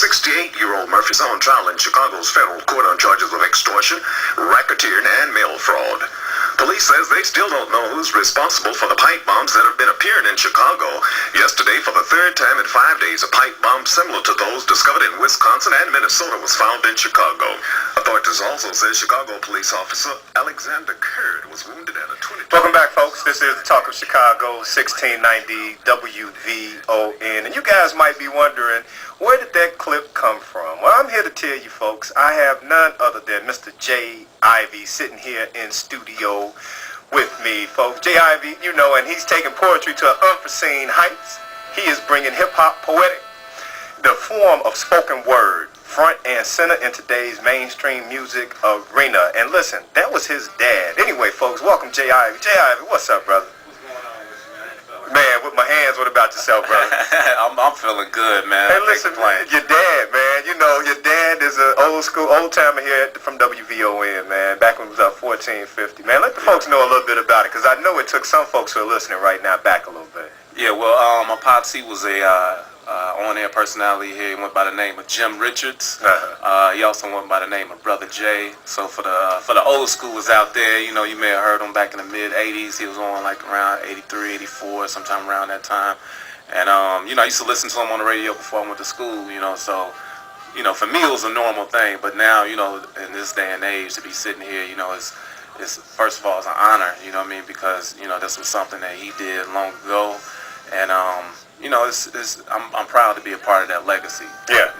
68-year-old Murphy is on trial in Chicago's federal court on charges of extortion, racketeering, and mail fraud. Police says they still don't know who's responsible for the pipe bombs that have been appearing in Chicago. Yesterday, for the third time in 5 days, a pipe bomb similar to those discovered in Wisconsin and Minnesota was found in Chicago. Authorities also say Chicago police officer Alexander Curd was wounded at a 20. Welcome back, folks. This is the Talk of Chicago, 1690 WVON. And you guys might be wondering, where did that clip come from? Well, I'm here to tell you, folks, I have none other than Mr. J.Ivy sitting here in studio with me, folks. J.Ivy, you know, and he's taking poetry to unforeseen heights. He is bringing hip-hop poetic, the form of spoken word, front and center in today's mainstream music arena. And listen, that was his dad. Anyway, folks, welcome J.Ivy. J.Ivy, what's up, brother? Man, with my hands, what about yourself, brother? I'm feeling good, man. Hey, listen, your dad, man, you know, your dad is an old-timer here from WVON, man, back when it was 1450. Man, let the folks know a little bit about it, because I know it took some folks who are listening right now back a little bit. Yeah, well, my pops, he was a on-air personality here. He went by the name of Jim Richards. He also went by the name of Brother J. So for the old schoolers out there, you know, you may have heard him back in the mid-'80s. He was on like around 83, 84, sometime around that time. And, you know, I used to listen to him on the radio before I went to school, you know, so, you know, for me it was a normal thing. But now, you know, in this day and age, to be sitting here, you know, it's first of all, it's an honor, you know what I mean, because, you know, this was something that he did long ago. And, you know, I'm proud to be a part of that legacy. Yeah,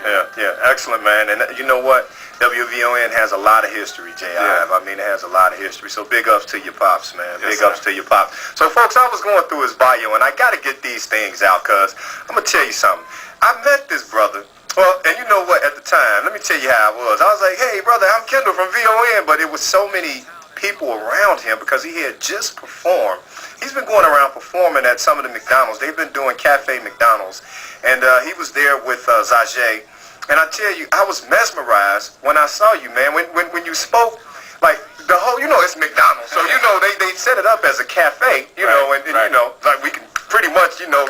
excellent, man. And you know what? WVON has a lot of history, J.I. Yeah. I mean, it has a lot of history. So big ups to your pops, man. Yes, big ups to your pops. So, folks, I was going through his bio, and I got to get these things out, because I'm going to tell you something. I met this brother. Well, and you know what? At the time, let me tell you how it was. I was like, hey, brother, I'm Kendall from VON, but it was so many people around him because he had just performed. He's been going around performing at some of the McDonald's. They've been doing Cafe McDonald's. And he was there with Zajay. And I tell you, I was mesmerized when I saw you, man. When you spoke, like the whole, you know, it's McDonald's. So, you know, they set it up as a cafe, you know, and you know, like we can pretty much, you know,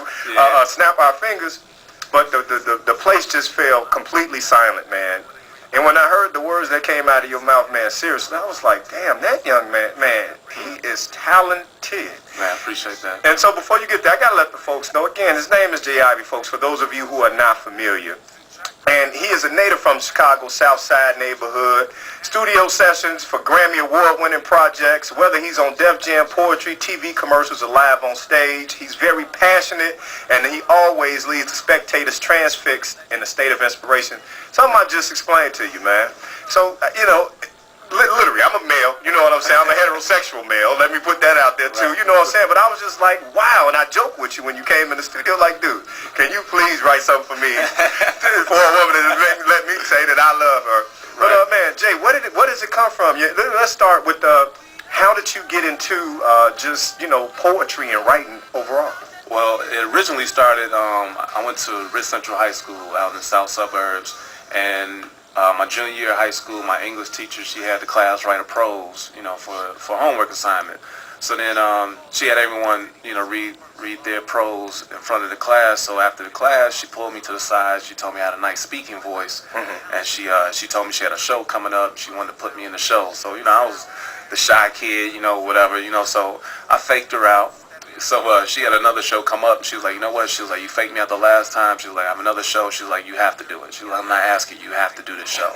snap our fingers. But the place just fell completely silent, man. And when I heard the words that came out of your mouth, man, seriously, I was like, damn, that young man, he is talented. Man, I appreciate that. And so before you get there, I got to let the folks know, again, his name is J.Ivy, folks, for those of you who are not familiar. And he is a native from Chicago's South Side neighborhood. Studio sessions for Grammy Award-winning projects, whether he's on Def Jam poetry, TV commercials, or live on stage. He's very passionate, and he always leaves the spectators transfixed in a state of inspiration. Something I just explained to you, man. So, you know, literally, I'm a male, you know what I'm saying? I'm a heterosexual male. Let me put that out there, too. You know what I'm saying? But I was just like, wow. And I joked with you when you came in the studio, like, dude, can you please write something for me for a woman to let me say that I love her? But, man, Jay, where does it come from? Let's start with, how did you get into just, you know, poetry and writing overall? Well, it originally started, I went to Ridge Central High School out in the south suburbs, and my junior year of high school, my English teacher, she had the class write a prose, you know, for homework assignment. So then she had everyone, you know, read their prose in front of the class. So after the class, she pulled me to the side. She told me I had a nice speaking voice, and she told me she had a show coming up. She wanted to put me in the show. So, you know, I was the shy kid, you know, whatever, you know. So I faked her out. So she had another show come up, and she was like, you know what? She was like, you faked me out the last time. She was like, I have another show. She was like, you have to do it. She was like, I'm not asking you. You have to do this show.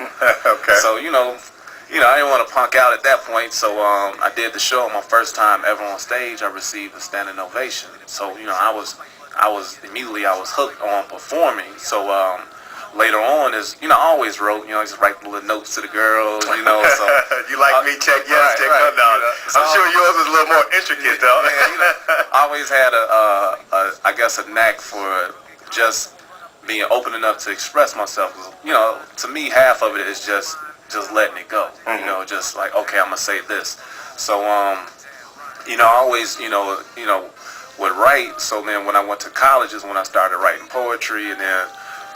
Okay. So, you know, I didn't want to punk out at that point. So I did the show. My first time ever on stage, I received a standing ovation. So, you know, I was immediately hooked on performing. So later on is, you know, I always wrote, you know, I used to write little notes to the girls, you know. So you like me? Check yes, check no. No. So, I'm sure yours is a little more intricate, though. Yeah, you know, I always had I guess a knack for just being open enough to express myself. You know, to me, half of it is just letting it go. You know, just like, okay, I'm gonna say this. So you know, I always, you know, would write. So then when I went to college is when I started writing poetry, and then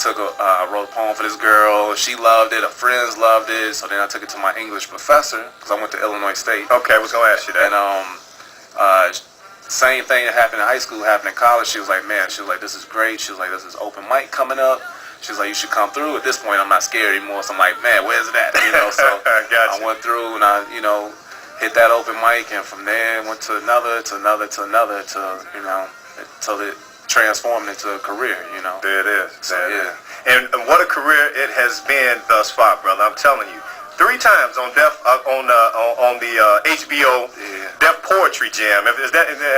I wrote a poem for this girl. She loved it. Her friends loved it. So then I took it to my English professor, because I went to Illinois State. Okay, I was gonna ask you that. And same thing that happened in high school happened in college. She was like, man, she was like, this is great. She was like, this is open mic coming up. She's like, you should come through. At this point, I'm not scared anymore. So I'm like, man, where's that? You know, so Gotcha. I went through and I, you know, hit that open mic, and from there went to another, to you know, until it transformed into a career. You know. There it is. So yeah. And what a career it has been thus far, brother. I'm telling you. 3 times on the HBO Deaf Poetry Jam. Am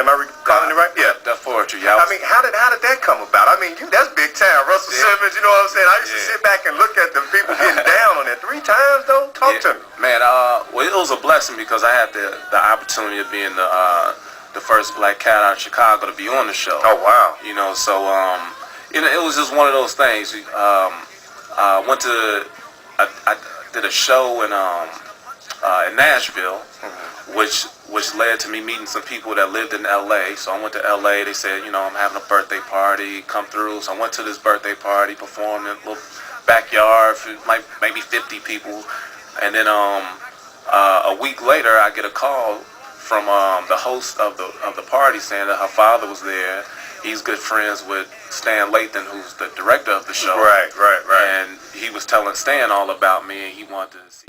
I recalling it right? Yeah. Deaf Poetry. Yeah. I mean, how did that come about? I mean, that's big time. Russell Simmons, you know what I'm saying? I used to sit back and look at the people getting down on it 3 times though. Talk to me. Man, well, it was a blessing because I had the opportunity of being the first black cat out of Chicago to be on the show. Oh wow. You know, so you know, it was just one of those things. I did a show in Nashville, which led to me meeting some people that lived in LA. So I went to LA. They said, you know, I'm having a birthday party, come through. So I went to this birthday party, performed in a little backyard for like maybe 50 people, and then a week later I get a call from the host of the party saying that her father was there. He's good friends with Stan Lathan, who's the director of the show. Right. And he was telling Stan all about me, and he wanted to see